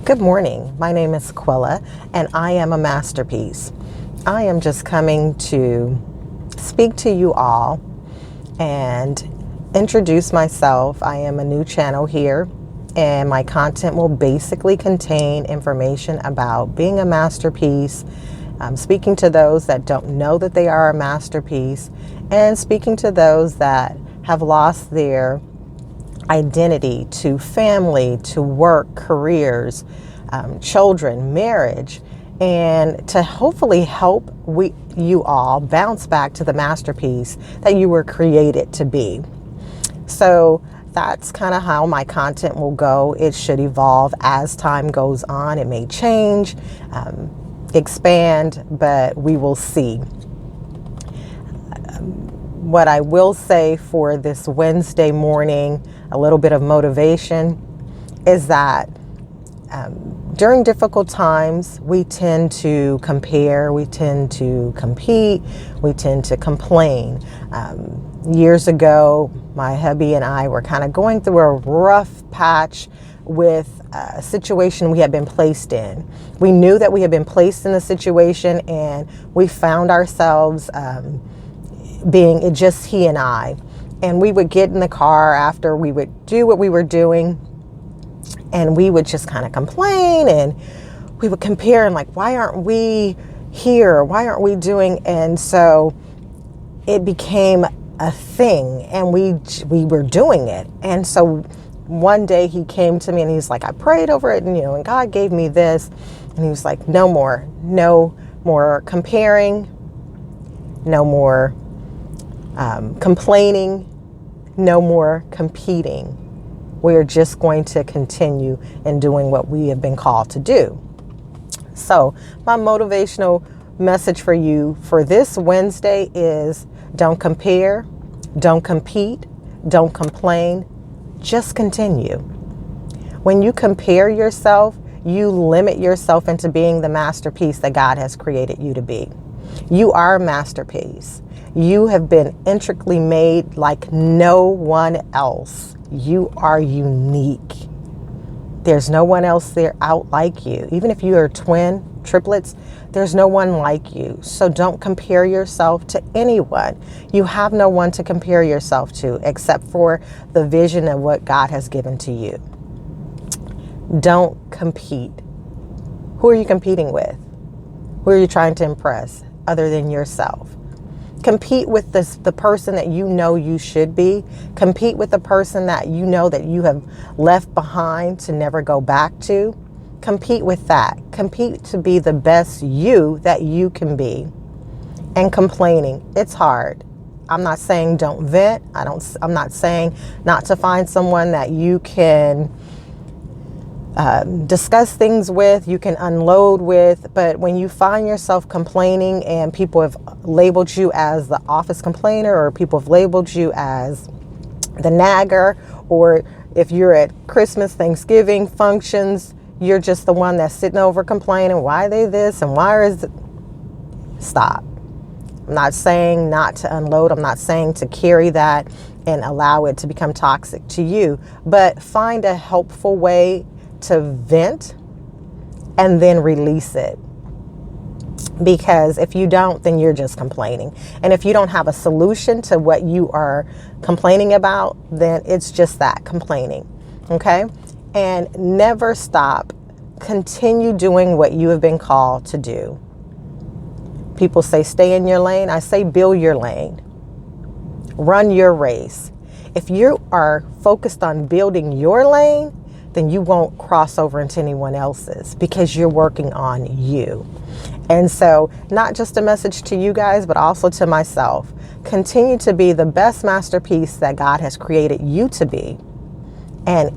Good morning. My name is Quilla, and I am a masterpiece. I am just coming to speak to you all and introduce myself. I am a new channel here, and my content will basically contain information about being a masterpiece, speaking to those that don't know that they are a masterpiece, and speaking to those that have lost their identity to family, to work, careers, children, marriage, and to hopefully help you all bounce back to the masterpiece that you were created to be. So that's kind of how my content will go. It should evolve as time goes on. It may change, expand, but we will see. What I will say for this Wednesday morning, a little bit of motivation, is that during difficult times, we tend to compare, we tend to compete, we tend to complain. Years ago, my hubby and I were kind of going through a rough patch with a situation we had been placed in. We knew that we had been placed in a situation, and we found ourselves being just he and I. And we would get in the car after we would do what we were doing, and we would just kind of complain, and we would compare and like, why aren't we here? Why aren't we doing? And so it became a thing, and we were doing it. And so one day he came to me and he's like, I prayed over it, and God gave me this. And he was like, no more comparing, no more complaining, no more competing. We're just going to continue in doing what we have been called to do. So my motivational message for you for this Wednesday is: don't compare, don't compete, don't complain, just continue. When you compare yourself, you limit yourself into being the masterpiece that God has created you to be. You are a masterpiece. You have been intricately made like no one else. You are unique. There's no one else there out like you. Even if you are twin, triplets, there's no one like you. So don't compare yourself to anyone. You have no one to compare yourself to except for the vision of what God has given to you. Don't compete. Who are you competing with? Who are you trying to impress other than yourself? Compete with the person that you know you should be. Compete with the person that you know that you have left behind to never go back to. Compete with that. Compete to be the best you that you can be. And complaining, it's hard. I'm not saying don't vent. I'm not saying not to find someone that you can discuss things with, you can unload with. But when you find yourself complaining and people have labeled you as the office complainer, or people have labeled you as the nagger, or if you're at Christmas, Thanksgiving functions, you're just the one that's sitting over complaining, why are they this and why is it? Stop. I'm not saying not to unload. I'm not saying to carry that and allow it to become toxic to you, but find a helpful way to vent and then release it. Because if you don't, then you're just complaining. And if you don't have a solution to what you are complaining about, then it's just that, complaining. Okay? And never stop. Continue doing what you have been called to do. People say stay in your lane. I say build your lane. Run your race. If you are focused on building your lane, then you won't cross over into anyone else's, because you're working on you. And so, not just a message to you guys, but also to myself. Continue to be the best masterpiece that God has created you to be. And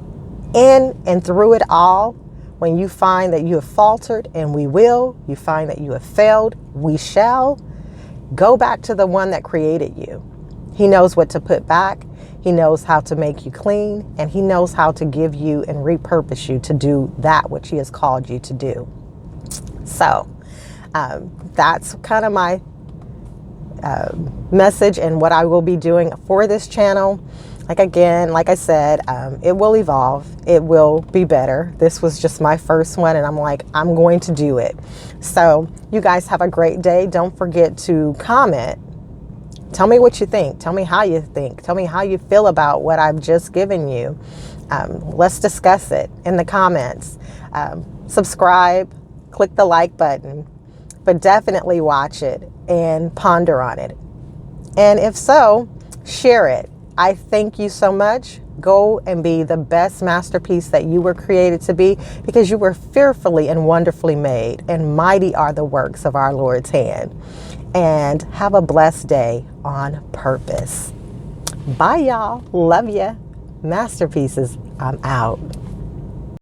in and through it all, when you find that you have faltered, and we will, you find that you have failed, we shall, go back to the one that created you. He knows what to put back. He knows how to make you clean, and he knows how to give you and repurpose you to do that which he has called you to do. So that's kind of my message and what I will be doing for this channel. Like I said, it will evolve. It will be better. This was just my first one, and I'm like, I'm going to do it. So you guys have a great day. Don't forget to comment. Tell me what you think. Tell me how you think. Tell me how you feel about what I've just given you. Let's discuss it in the comments. Subscribe, click the like button, but definitely watch it and ponder on it. And if so, share it. I thank you so much. Go and be the best masterpiece that you were created to be, because you were fearfully and wonderfully made, and mighty are the works of our Lord's hand. And have a blessed day on purpose. Bye, y'all. Love ya. Masterpieces, I'm out.